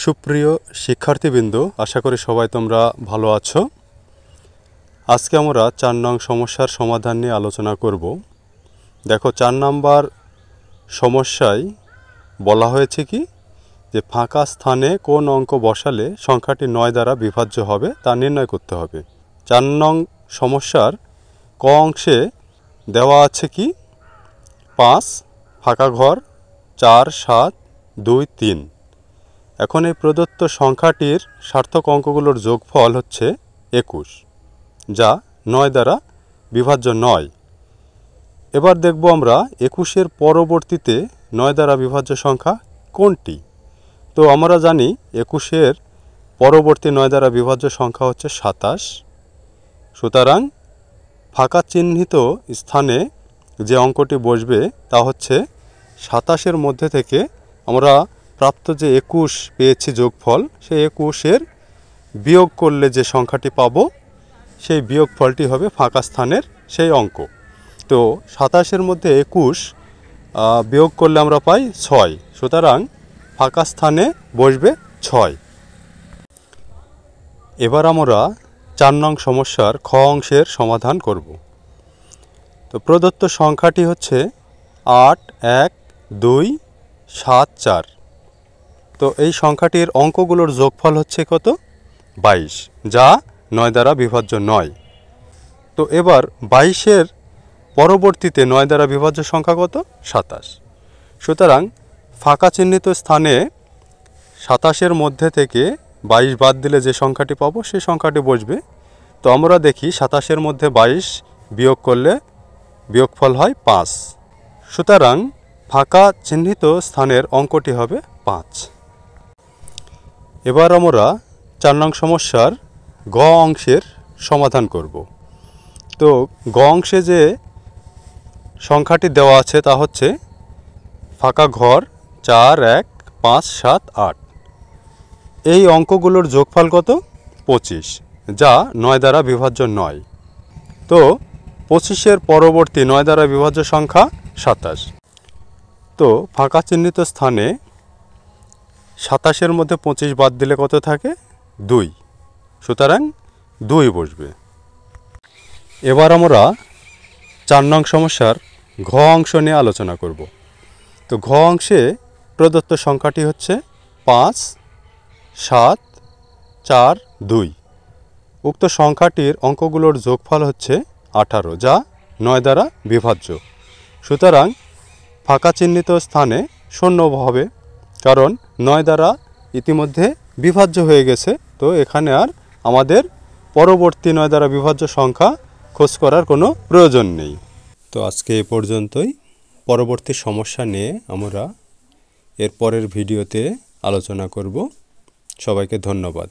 সুপ্রিয় শিক্ষার্থীবৃন্দ, আশা করি সবাই তোমরা ভালো আছো। আজকে আমরা 4 নং সমস্যার সমাধান নিয়ে আলোচনা করব। দেখো 4 নাম্বার সমস্যায় বলা হয়েছে কি যে ফাঁকা স্থানে কোন অঙ্ক বসালে সংখ্যাটি 9 দ্বারা বিভাজ্য হবে তা নির্ণয় করতে হবে। 4 নং সমস্যার ক অংশে দেওয়া আছে কি 5 ফাঁকা ঘর 4 7 2 3। এখন এই প্রদত্ত সংখ্যাটির সার্থক অঙ্কগুলোর যোগফল হচ্ছে 21, যা 9 দ্বারা বিভাজ্য নয়। এবার দেখব আমরা 21-এর পরবর্তীতে 9 দ্বারা বিভাজ্য সংখ্যা কোনটি। তো আমরা জানি 21-এর পরবর্তী 9 দ্বারা বিভাজ্য সংখ্যা হচ্ছে 27। সুতরাং ফাঁকা চিহ্নিত স্থানে যে অঙ্কটি বসবে তা হচ্ছে 27-এর মধ্যে থেকে আমরা প্রাপ্ত যে 21 পেয়েছি যোগফল, সেই 21-এর বিয়োগ করলে যে সংখ্যাটি পাব সেই বিয়োগফলটি হবে ফাঁকা স্থানের সেই অঙ্ক। তো 27-এর মধ্যে 21 বিয়োগ করলে আমরা পাই 6, সুতরাং ফাঁকা স্থানে বসবে 6। এবার আমরা 4 নং সমস্যার খ অংশের সমাধান করব। তো প্রদত্ত সংখ্যাটি হচ্ছে 8 1 2 7 4। তো এই সংখ্যাটির অঙ্কগুলোর যোগফল হচ্ছে কত 22, যা 9 দ্বারা বিভাজ্য নয়। তো এবার 22-এর পরবর্তীতে 9 দ্বারা বিভাজ্য সংখ্যা কত 27। সুতরাং ফাঁকা চিহ্নিত স্থানে 27-এর মধ্যে থেকে 22 বাদ দিলে যে সংখ্যাটি পাবো সেই সংখ্যাটি বসবে। তো আমরা দেখি 27-এর মধ্যে 22 বিয়োগ করলে বিয়োগফল হয় 5। সুতরাং ফাঁকা চিহ্নিত স্থানের অঙ্কটি হবে 5। এবার আমরা 4 নং সমস্যার গ অংশের সমাধান করব। তো গ অংশে যে সংখ্যাটি দেওয়া আছে তা হচ্ছে ফাঁকা ঘর 4 1 5 7 8। এই অঙ্কগুলোর যোগফল কত 25, যা 9 দ্বারা বিভাজ্য নয়। তো 25-এর পরবর্তী 9 দ্বারা বিভাজ্য সংখ্যা 27। তো ফাঁকা চিহ্নিত স্থানে 27-এর মধ্যে 25 বাদ দিলে কত থাকে 2, সুতরাং 2 বসবে। এবার আমরা 4 নং সমস্যার ঘ অংশ নিয়ে আলোচনা করব। তো ঘ অংশে প্রদত্ত সংখ্যাটি হচ্ছে 5 7 4 2। উক্ত সংখ্যাটির অঙ্কগুলোর যোগফল হচ্ছে 18, যা 9 দ্বারা বিভাজ্য। সুতরাং ফাঁকা চিহ্নিত স্থানে 0 হবে, কারণ 9 দ্বারা ইতিমধ্যে বিভাজ্য হয়ে গেছে। তো এখানে আর আমাদের পরবর্তী 9 দ্বারা বিভাজ্য সংখ্যা খোঁজ করার কোনো প্রয়োজন নেই। তো আজকে এ পর্যন্তই। পরবর্তী সমস্যা নিয়ে আমরা এর পরের ভিডিওতে আলোচনা করব। সবাইকে ধন্যবাদ।